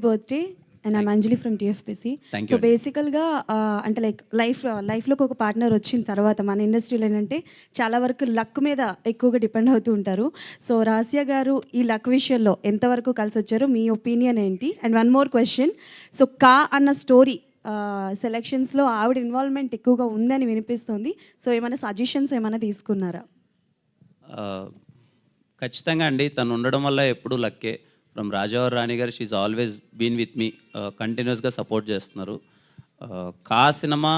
Birthday and I'm Anjali from TFPC. Thank so you. బేసికల్గా అంటే like లైఫ్లోకి ఒక పార్ట్నర్ వచ్చిన తర్వాత మన ఇండస్ట్రీలో ఏంటంటే చాలా వరకు లక్ మీద ఎక్కువగా డిపెండ్ అవుతూ ఉంటారు. సో రాసియా గారు ఈ లక్ విషయంలో ఎంతవరకు కలిసి వచ్చారు, మీ ఒపీనియన్ ఏంటి? And one more question, so కా అన్న స్టోరీ సెలెక్షన్స్లో ఆవిడ ఇన్వాల్వ్మెంట్ ఎక్కువగా ఉందని వినిపిస్తుంది. సో ఏమైనా సజెషన్స్ ఏమైనా తీసుకున్నారా? ఖచ్చితంగా అండి, తను ఉండడం వల్ల ఎప్పుడు లక్కే. ఫ్రమ్ రాజావారి రాణి గారు she always been with me, కంటిన్యూస్గా సపోర్ట్ చేస్తున్నారు. కా సినిమా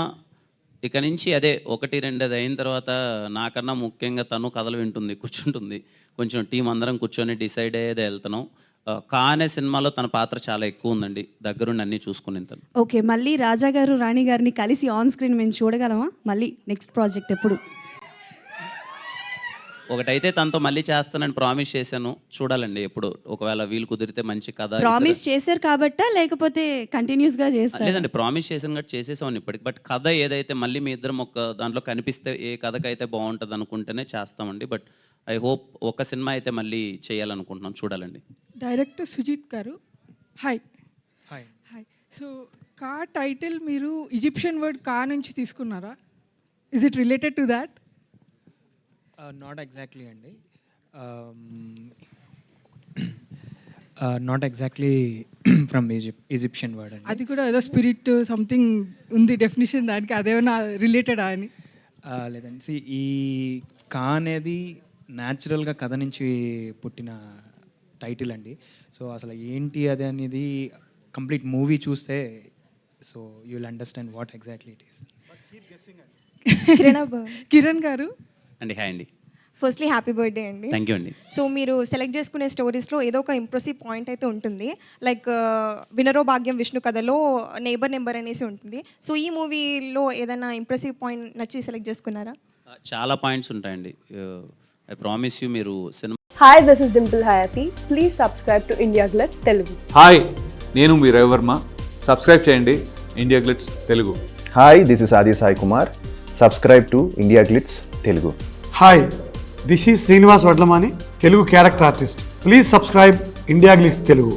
ఇక నుంచి అదే 1-2 అది అయిన తర్వాత నాకన్నా ముఖ్యంగా తను కథలు వింటుంది, కూర్చుంటుంది. కొంచెం టీం అందరం కూర్చొని డిసైడ్ అయ్యేదే వెళ్తున్నాం. కా అనే సినిమాలో తన పాత్ర చాలా ఎక్కువ ఉందండి, దగ్గరుండి అన్నీ చూసుకుని తను. ఓకే, మళ్ళీ రాజా గారు రాణి గారిని కలిసి ఆన్ స్క్రీన్ మేము చూడగలమా? మళ్ళీ నెక్స్ట్ ప్రాజెక్ట్ ఎప్పుడు? ఒకటైతే తనతో మళ్ళీ చేస్తానని ప్రామిస్ చేశాను, చూడాలండి ఎప్పుడు. ఒకవేళ వీలు కుదిరితే మంచి కథ. ప్రామిస్ చేశారు కాబట్టా లేకపోతే కంటిన్యూస్గా చేస్తారు? లేదండి, ప్రామిస్ చేసాను కాబట్టి చేసేసామని ఇప్పటికి. బట్ కథ ఏదైతే మళ్ళీ మీ ఇద్దరం ఒక దాంట్లో కనిపిస్తే ఏ కథకైతే బాగుంటుంది అనుకుంటేనే చేస్తామండి. బట్ ఐ హోప్ ఒక సినిమా అయితే మళ్ళీ చేయాలనుకుంటున్నాం, చూడాలండి. డైరెక్టర్ సుజిత్ గారు, హాయ్. హాయ్. హాయ్. సో కా టైటిల్ మీరు ఈజిప్షియన్ వర్డ్ కా నుంచి తీసుకున్నారా? Is it related to that? Not exactly అండి, not exactly from Egyptian word అండి. అది కూడా ఏదో స్పిరిట్ సంథింగ్ ఉంది డెఫినేషన్ దానికి, అదేమన్నా రిలేటెడా అని? లేదండి, ఈ కా అనేది న్యాచురల్గా కథ నుంచి పుట్టిన టైటిల్ అండి. సో అసలు ఏంటి అది అనేది కంప్లీట్ మూవీ చూస్తే so you will understand what exactly it is. Kiran గారు అండి, హాయ్ అండి. ఫస్ట్లీ హ్యాపీ బర్త్డే అండి. థ్యాంక్ యూ అండి. సో మీరు సెలెక్ట్ చేసుకునే స్టోరీస్లో ఏదో ఒక ఇంప్రెసివ్ పాయింట్ అయితే ఉంటుంది. లైక్ వినరో భాగ్యం విష్ణు కథలో నెంబర్ అనేసి ఉంటుంది. సో ఈ మూవీలో ఏదైనా ఇంప్రెసివ్ పాయింట్ నచ్చి సెలెక్ట్ చేసుకున్నారా? చాలా పాయింట్స్ ఉంటాయండి. ఐ ప్రామిస్ యూ, మీరు cinema. Hi, this is Dimple Hayati. Please subscribe to India Glitz Telugu. Hi, నేను మీ రవివర్మ. సబ్స్క్రైబ్ చేయండి India glitz Telugu. Hi, this is ఆది Sai Kumar. Subscribe to India glitz Telugu. Hi, this is Srinivas Vadlamani, Telugu character artist. Please subscribe India glitz Telugu.